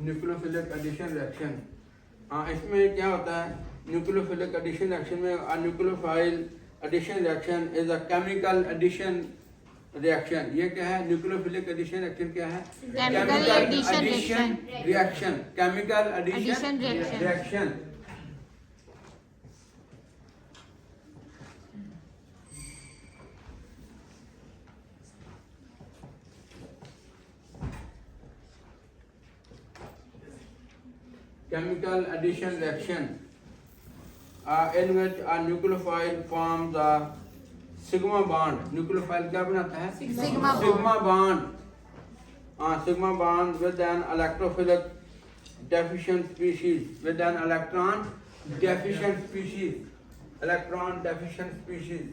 Nucleophilic addition reaction. हाँ, इसमें क्या होता है न्यूक्लियोफिलिक एडिशन रिएक्शन में? Nucleophile addition reaction is a chemical addition reaction. ये क्या है? न्यूक्लियोफिलिक एडिशन रिएक्शन क्या है? Chemical addition reaction, chemical addition reaction. Reaction. Chemical addition reaction in which a nucleophile forms a sigma bond. Nucleophile क्या बनाता है? Sigma bond. Sigma bond with an electrophilic deficient species. With an electron deficient species. Electron deficient species.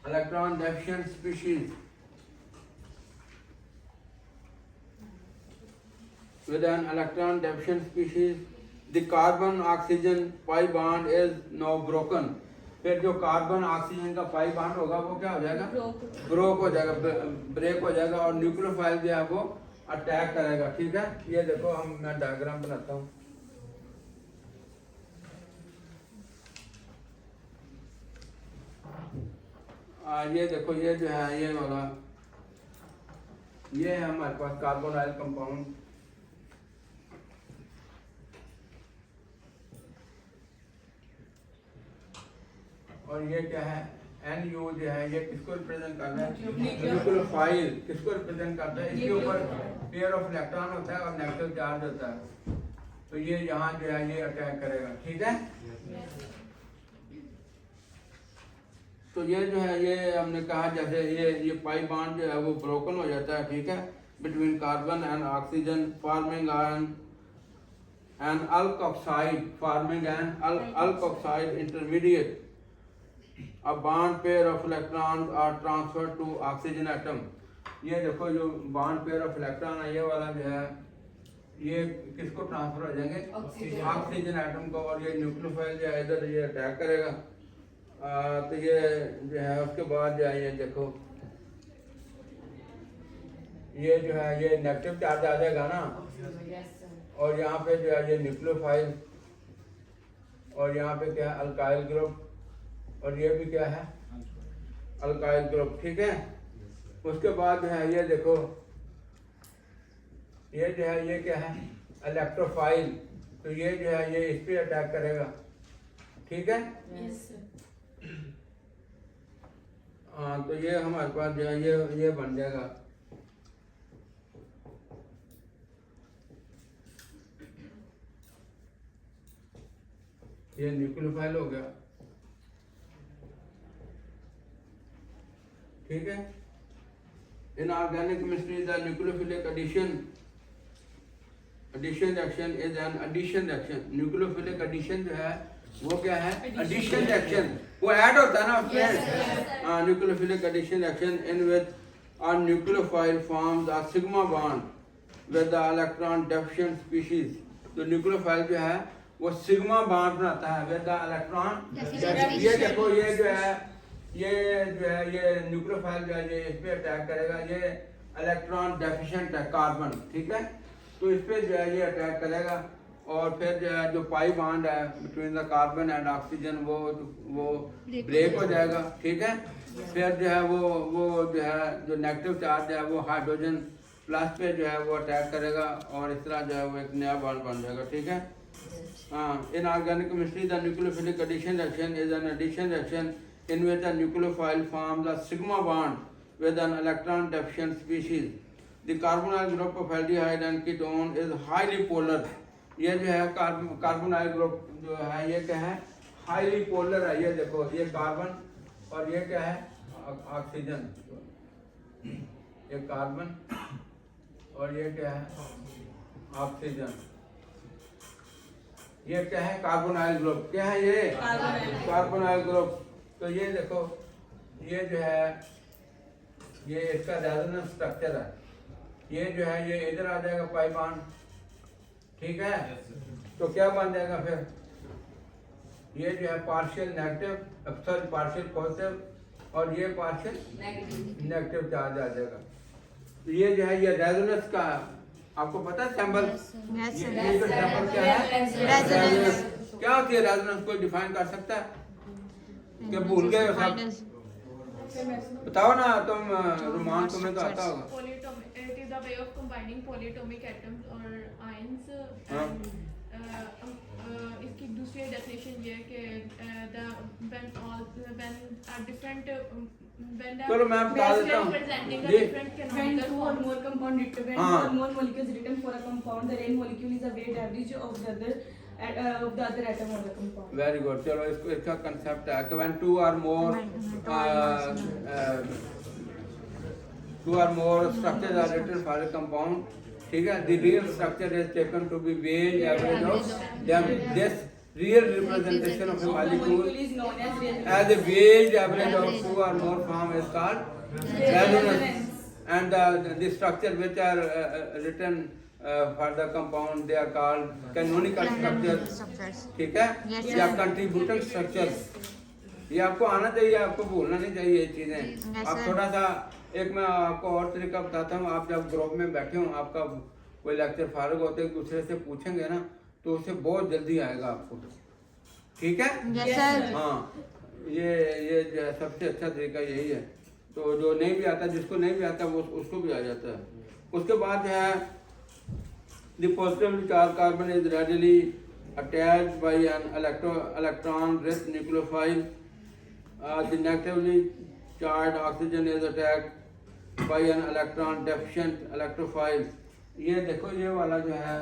Electron deficient species with an electron deficient species, the carbon oxygen pi bond is now broken. फिर जो carbon oxygen का pi bond होगा वो क्या हो जाएगा? Broke हो जाएगा, ब्रेक हो जाएगा और न्यूक्लियोफाइल जो है वो अटैक करेगा। ठीक है, ये देखो मैं डायग्राम बनाता हूँ। ये देखो, ये जो है ये वाला, ये है हमारे पास कार्बोनाइल कंपाउंड। और ये क्या है? NU जो है ये किसको रिप्रेजेंट करता है? न्यूक्लियोफाइल। किसको रिप्रेजेंट करता है? इसके ऊपर पेयर ऑफ इलेक्ट्रॉन होता है और नेगेटिव चार्ज होता है, तो ये यहाँ जो है ये अटैक करेगा। ठीक है, तो ये जो है ये हमने कहा जैसे ये पाई बॉन्ड जो है वो ब्रोकन हो जाता है। ठीक है, between carbon and oxygen forming an alkoxide, forming an alkoxide intermediate. A bond pair of electrons are transferred to oxygen atom. ये देखो जो बॉन्ड पेयर ऑफ इलेक्ट्रॉन है ये वाला जो है ये किसको ट्रांसफर हो जाएंगे? ऑक्सीजन एटम को। और ये न्यूक्लियोफाइल जो है इधर ये अटैक करेगा। तो ये जो है उसके बाद जो है ये देखो ये जो है ये नेगेटिव चार्ज आ जाएगा ना, और यहाँ पे जो है ये न्यूक्लियोफाइल, और यहाँ पे क्या है? अल्काइल ग्रुप, और ये भी क्या है? Alkyl group. ठीक है, उसके बाद जो है ये देखो ये जो है ये क्या है? इलेक्ट्रोफाइल। तो ये जो है ये इस पे अटैक करेगा। ठीक है, तो ये हमारे पास जो है ये बन जाएगा। ये न्यूक्लियोफाइल हो गया। ठीक है, in organic chemistry the nucleophilic addition reaction is an addition reaction. Nucleophilic addition जो है वो क्या है? एडिशन रिएक्शन, वो ऐड होता है ना उसमें। Nucleophilic addition reaction in which a nucleophile forms a sigma bond with the electron deficient species. तो न्यूक्लियोफाइल जो है वो सिग्मा बॉन्ड बनाता है विद द इलेक्ट्रॉन। ये देखो ये जो है ये न्यूक्लियोफाइल जो है ये इस पे अटैक करेगा। ये इलेक्ट्रॉन डेफिशिएंट है कार्बन। ठीक है, तो इस पे जो है ये अटैक करेगा और फिर जो है जो पाई बॉन्ड है between the carbon and oxygen वो ब्रेक हो जाएगा। ठीक है, फिर जो है वो जो है जो नेगेटिव चार्ज है वो हाइड्रोजन प्लस पे जो है वो अटैक करेगा और इस तरह जो है वो एक नया बॉन्ड बन जाएगा। ठीक है, in organic chemistry the nucleophilic addition reaction is an addition reaction in which a nucleophile forms a sigma bond with an electron deficient species. The carbonyl group of aldehyde and ketone is highly polar. ये जो है carbonyl group जो है ये क्या है? Highly polar है। ये देखो ये कार्बन और ये क्या है? ऑक्सीजन। ये कार्बन और ये क्या है? ऑक्सीजन। ये क्या है? Carbonyl group. क्या है ये? Carbonyl group. तो ये देखो ये जो है ये इसका रेजोनेंस स्ट्रक्चर है। ये जो है ये इधर आ जाएगा पाई बॉन्ड। ठीक है, तो क्या बन जाएगा फिर? ये जो है partial negative sorry partial positive और ये पार्शियल नेगेटिव चार्ज आ जाएगा। ये जो है ये रेजोनेंस का आपको पता है सैंपल Yes, sir. ये जो सैंपल क्या है Resonance. क्या होती है रेजोनेंस को डिफाइन कर सकता है क्या भूल गए हो सब बताओ ना तुम रुमान तुम्हें तो आता होगा Polyatomic. It is a way of combining polyatomic atoms or ions. हाँ। इसकी दूसरी डेफिनेशन ये है कि चलो मैं बता देता हूँ जी When two or more compound when two or more molecules written for a compound, the n molecule is a weight average of the other atom of the compound. Very good. चलो इसको इसका कंसेप्ट है कि when two or more structures are written for a compound, ठीक है, the real structure is taken to be weighted average of them this real representation of a molecule Molecule is known as real. as a weighted average of two or more form is called resonance, and the structure which are written for the compound they are called canonical structures, Structures. ठीक है, Yes, या sir. contributing structures। ये आपको आना चाहिए, आपको भूलना नहीं चाहिए ये चीजें। Yes, आप sir. थोड़ा सा एक मैं आपको और तरीका बताता हूँ। आप जब ग्रुप में बैठे हो, आपका कोई लेक्चर फारग होते एक दूसरे से पूछेंगे ना तो उससे बहुत जल्दी आएगा आपको, ठीक है। Yes, sir. हाँ, ये जो है सबसे अच्छा तरीका यही है। तो जो नहीं भी आता, जिसको नहीं भी आता वो उसको भी आ जाता है। उसके बाद जो है the positively charged carbon is readily attached by an electron rich nucleophile. The negatively charged oxygen is attacked by an electron deficient electrophile. ये देखो ये वाला जो है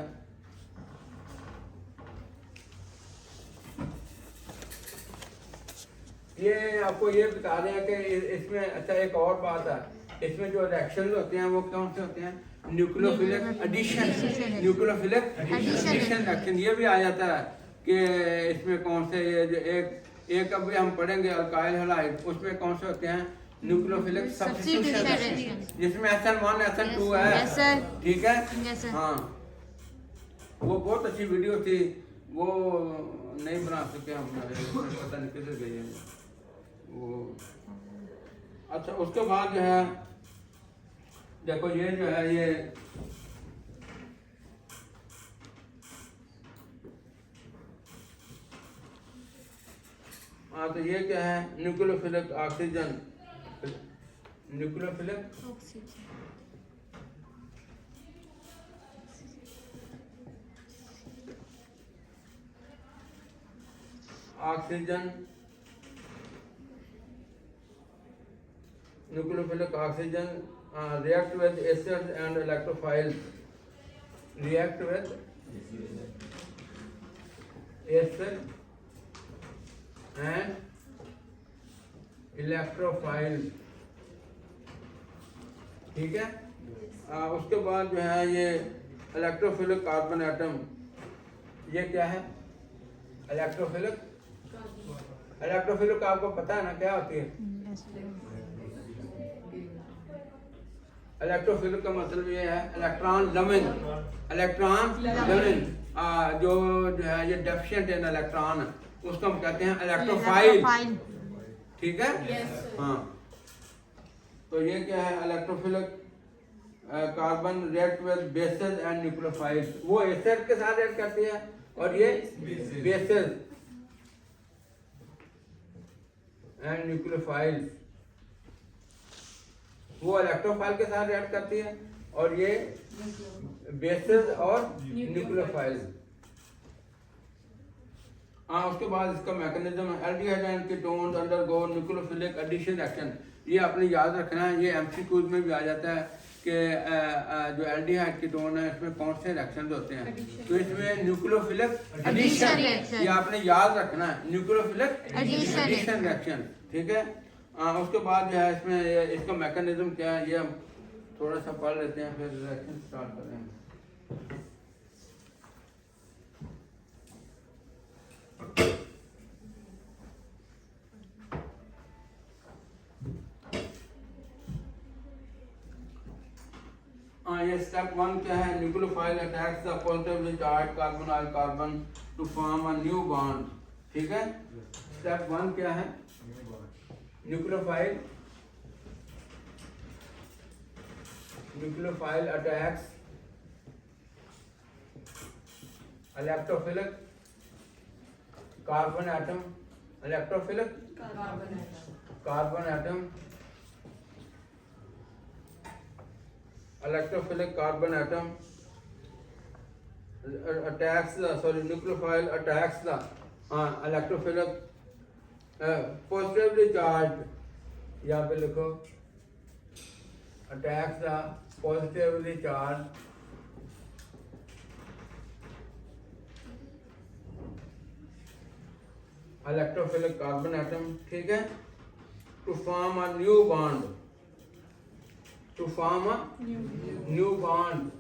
ये आपको ये बता रहे हैं कि इसमें अच्छा एक और बात है, इसमें जो रिएक्शंस होते हैं वो कौन से होते हैं? Nucleophilic addition, nucleophilic addition reaction. ये भी आ जाता है कि इसमें कौन से एक अभी हम पढ़ेंगे अल्काइल हैलाइड, उसमें कौन से होते हैं? न्यूक्लियोफिलिक सब्स्टिट्यूशन रिएक्शन, जिसमें SN1 SN2 है। Yes, sir. ठीक है। Yes, sir. हाँ, वो बहुत अच्छी वीडियो थी, वो नहीं बना सके हम, पता नहीं किधर गई है वो। अच्छा उसके बाद जो है देखो ये जो है ये हाँ, तो ये क्या है? Nucleophilic oxygen, nucleophilic oxygen, nucleophilic oxygen react with acids and electrophiles, react with acid and electrophiles, ठीक है। उसके बाद जो है ये इलेक्ट्रोफिलिक कार्बन एटम, ये क्या है? इलेक्ट्रोफिलिक आपको पता है ना क्या होती है? इलेक्ट्रोफिलिक का मतलब ये है इलेक्ट्रॉन लविंग, जो है ये डेफिशिएंट इन इलेक्ट्रॉन, उसको हम कहते हैं इलेक्ट्रोफाइल, ठीक है। हाँ, तो ये क्या है? Electrophilic carbon react with bases and nucleophiles, वो एसिड के साथ रिएक्ट करती है और ये बेसेस एंड न्यूक्लियोफाइल्स वो इलेक्ट्रोफाइल के साथ रिएक्ट करती है और ये बेसेस और न्यूक्लियोफाइल। हाँ, उसके बाद इसका मैकेनिज्म है aldehyde and ketones undergo nucleophilic addition reaction. ये आपने याद रखना है, ये एमसीक्यूज में भी आ जाता है कि जो एल्डिहाइड कीटोन है इसमें कौन से रिएक्शंस होते हैं। तो इसमें न्यूक्लियोफिलिक एडिशन, ये आपने याद रखना है, न्यूक्लियोफिलिक एडिशन रिएक्शन, ठीक है। उसके बाद जो है इसमें इसका मैकेनिज्म क्या है ये हम थोड़ा सा पढ़ लेते हैं, फिर रिएक्शन स्टार्ट करेंगे। ये स्टेप 1 क्या है? Nucleophile attacks the positively charged carbonyl carbon to form a new bond, ठीक है। स्टेप 1 क्या है? Nucleophile attacks electrophilic carbon atom, electrophilic carbon atom, electrophilic carbon atom attacks the nucleophile attacks the electrophilic positively charged, यहाँ पे लिखो attacks the positively charged electrophilic carbon atom, ठीक है, to form a new bond, to form a new bond,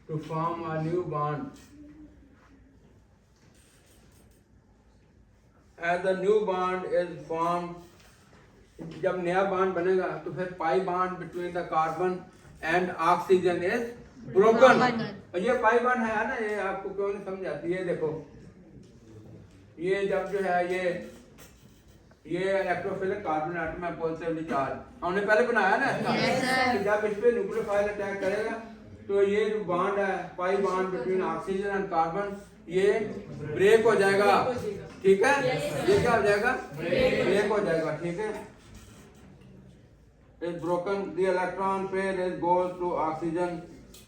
to form a new bond. As the new bond is formed, जब नया bond बनेगा तो फिर pi bond between the carbon and oxygen is broken. और ये pi bond है ना, ये आपको क्यों नहीं समझ आती है? देखो ये जब जो है ये इलेक्ट्रोफिलिक कार्बन एटम है पॉजिटिवली चार्ज, हमने पहले बनाया ना इसका। तो जब इस पे न्यूक्लियोफाइल अटैक करेगा तो ये जो बॉन्ड है pi bond between oxygen and carbon ये ब्रेक हो जाएगा, ठीक है? ये क्या हो जाएगा? ब्रेक हो जाएगा, ठीक है? Is broken, the electron pair is goes to oxygen,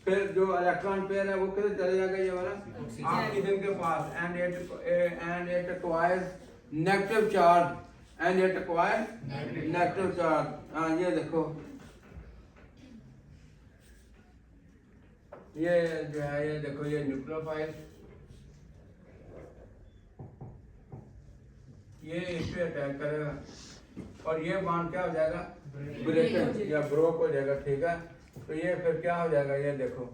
फिर जो इलेक्ट्रॉन पेयर है वो किधर चले जाएगा? ये वाला ऑक्सीजन के पास, and it acquires negative charge, and it acquires negative charge. हाँ ये देखो ये जो है ये देखो ये न्यूक्लियोफाइल ये इस पे अटैक करेगा और ये बॉन्ड क्या हो जाएगा? ब्रेकन या ब्रोक हो जाएगा, ठीक है? तो ये फिर क्या हो जाएगा? ये देखो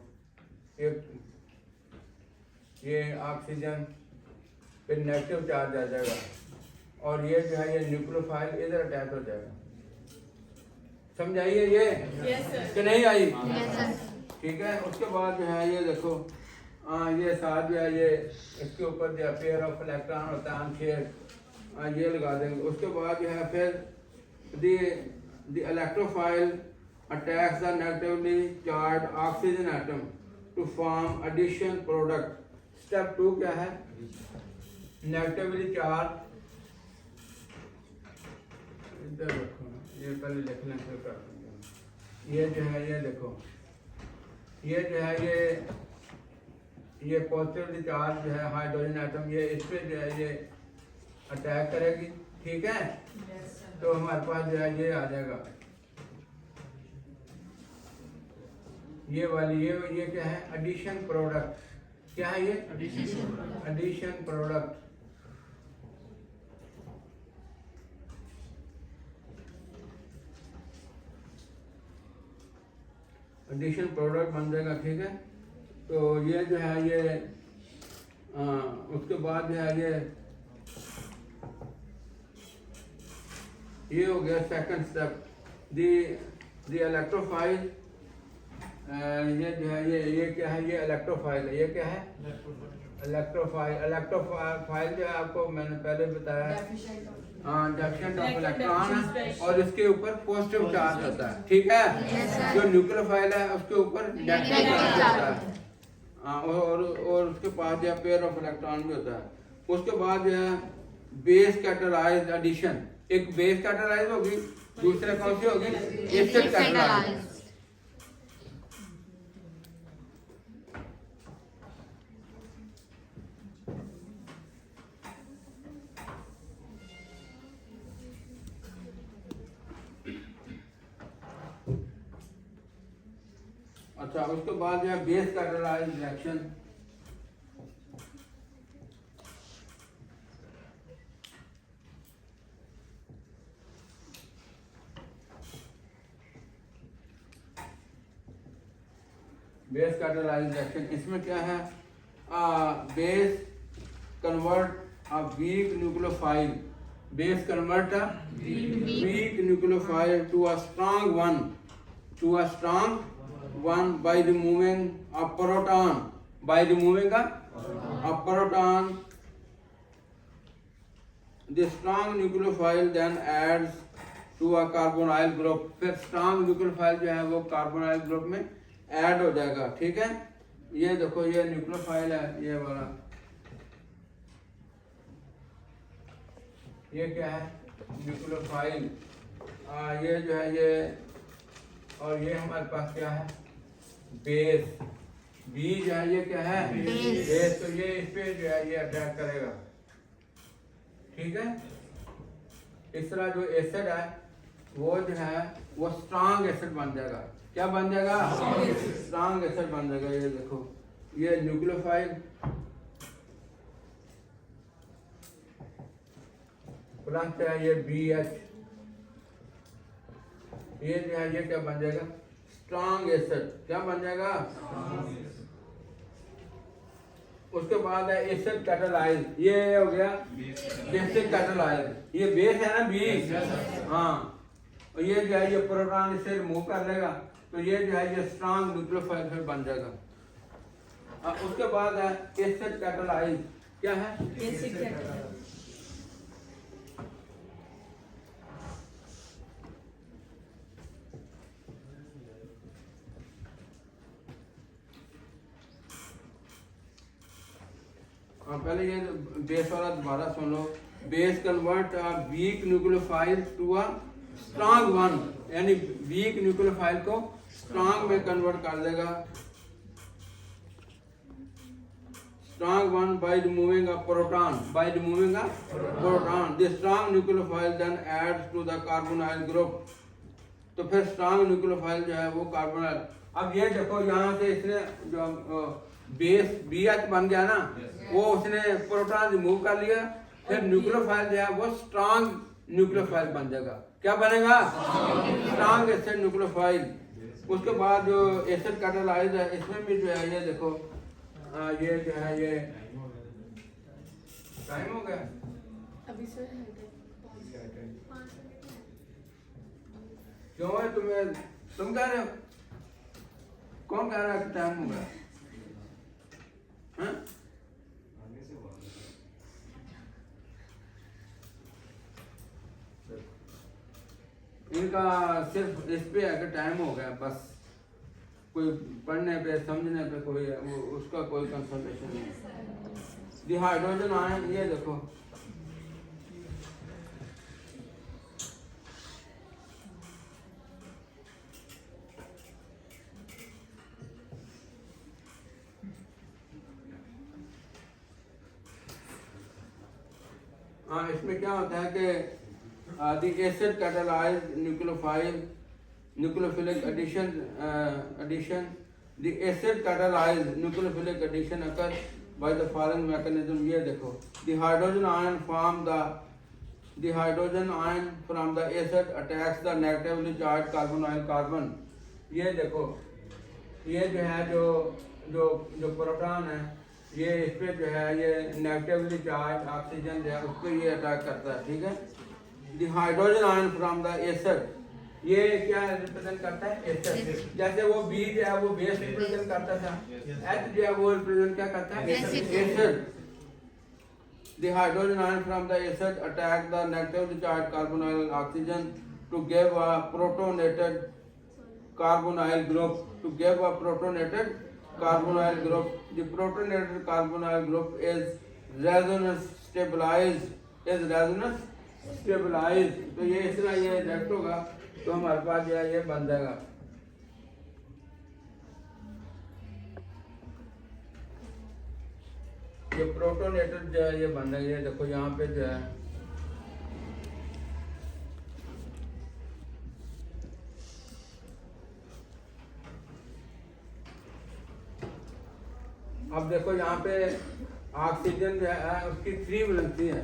ये ऑक्सीजन पे नेगेटिव चार्ज आ जाएगा और ये जो है ये न्यूक्लियोफाइल इधर अटैक हो जाएगा। समझ आई है ये? कि नहीं आई? ठीक है। उसके बाद जो है ये देखो ये साथ जो है ये इसके ऊपर जो पेयर ऑफ इलेक्ट्रॉन होता है अनशेयर, ये लगा देंगे। उसके बाद जो है फिर the electrophile attacks the negatively charge oxygen atom to form addition product. Step 2 क्या है? नेगेटिवली चार्ज, इधर रखो, ये पहले लिखना शुरू कर देंगे। ये जो है ये देखो ये जो है ये पॉजिटिवली चार्ज जो है हाइड्रोजन एटम ये इस पे जो है ये अटैक करेगी, ठीक है? तो हमारे पास जो है ये आ जाएगा ये वाली ये क्या है? Addition product. क्या है ये? Addition product. एडिशन प्रोडक्ट बन जाएगा, ठीक है? तो ये जो है ये उसके बाद जो है ये हो गया सेकंड स्टेप। द इलेक्ट्रोफाइल ये जो है ये क्या है? ये इलेक्ट्रोफाइल है। ये क्या है? इलेक्ट्रोफाइल जो है आपको मैंने पहले बताया डेफिशिएंट ऑफ इलेक्ट्रॉन है और इसके ऊपर पॉजिटिव चार्ज होता है, ठीक है? जो न्यूक्लियोफाइल है उसके ऊपर नेगेटिव चार्ज होता है और उसके पास जो पेयर ऑफ इलेक्ट्रॉन भी होता है। उसके बाद जो है बेस कैटलाइज्ड एडिशन, एक बेस कैटलाइज होगी, दूसरे कौन सी होगी? Acid catalyse. अच्छा उसके बाद जो है base catalysed reaction. Base catalysed reaction इसमें क्या है? Base convert a weak nucleophile, base convert a weak nucleophile to a strong one by removing a proton, by removing a A proton. The strong nucleophile then adds to a carbonyl group. फिर strong nucleophile जो है वो carbonyl group में add हो जाएगा, ठीक है। ये देखो ये nucleophile है, ये वाला, ये क्या है nucleophile, ये जो है ये, और ये हमारे पास क्या है बेस, बी जो है ये क्या है बेस, तो ये इस पे जो है ये अटैक करेगा, ठीक है। इस तरह जो एसिड है वो जो है वो स्ट्रांग एसिड बन जाएगा, क्या बन जाएगा स्ट्रांग एसिड बन जाएगा। ये देखो ये न्यूक्लियोफाइल प्लस है ये BH, ये जो है ये क्या बन जाएगा स्ट्रांग एसिड, क्या बन जाएगा। उसके बाद है एसिड कैटालाइज, ये हो गया बेसिक कैटालाइज, ये बेस है ना बेस, हाँ, और ये जो है ये प्रोटॉन इसे रिमूव कर लेगा, तो ये जो है ये स्ट्रांग न्यूक्लियोफाइल फिर बन जाएगा। उसके बाद है एसिड कैटालाइज, क्या है एसिड कैटालाइज। पहले ये बेस वाला दोबारा सुन लो। Base convert a weak nucleophile to a strong one, यानी वीक न्यूक्लियोफाइल को स्ट्रांग में कन्वर्ट कर देगा, strong one by removing a proton, by removing a proton. The strong nucleophile then adds to the carbonyl group, तो फिर strong nucleophile जो है वो कार्बोनाइल। अब ये देखो यहाँ से इसने जो बेस BH बन गया ना, वो उसने प्रोटॉन रिमूव कर लिया, फिर न्यूक्लियोफाइल जो है वो स्ट्रांग न्यूक्लियोफाइल बन जाएगा, क्या बनेगा स्ट्रांग एसिड न्यूक्लियोफाइल। उसके बाद जो एसिड कैटालाइज है इसमें भी जो है ये देखो ये जो है ये टाइम हो गया अभी सर क्यों है तुम्हें, तुम कह रहे हो, कौन कह रहा है कि टाइम हो गया, हाँ? इनका सिर्फ इस पे है कि टाइम हो गया, बस कोई पढ़ने पे समझने पे कोई उसका कोई कंसंट्रेशन नहीं। दी हाइड्रोजन आयन, ये देखो हाँ, इसमें क्या होता है कि the acid catalyzed nucleophilic addition, the acid catalyzed nucleophilic addition occurs by the following mechanism। ये देखो the hydrogen ion from the acid attacks the negatively charged carbonyl carbon। ये देखो ये जो है जो प्रोटॉन है ये इस पे जो है ये नेगेटिवली चार्ज ऑक्सीजन जो है उस पर ये अटैक करता है, ठीक है। The hydrogen ion from the acid, ये क्या रिप्रेजेंट करता है एसिड, जैसे वो बी जो है वो बेस रिप्रेजेंट करता था, एच जो है वो रिप्रेजेंट क्या करता है acid. The hydrogen ion from the acid attack the negatively charge carbonyl oxygen to give a protonated carbonyl group, to give a protonated carbonyl group. The protonated carbonyl group is resonance stabilized, तो ये इस तरह ये react होगा तो हमारे पास जो है ये बन जाएगा। ये प्रोटोनेटेड जो है ये बन जाएगा, ये देखो यहाँ पे जो है अब देखो यहाँ पे ऑक्सीजन जो है उसकी 3 वैलेंसी है,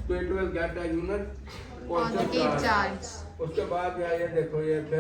तो it will get a unit positive charge. उसके बाद जो है ये देखो ये फिर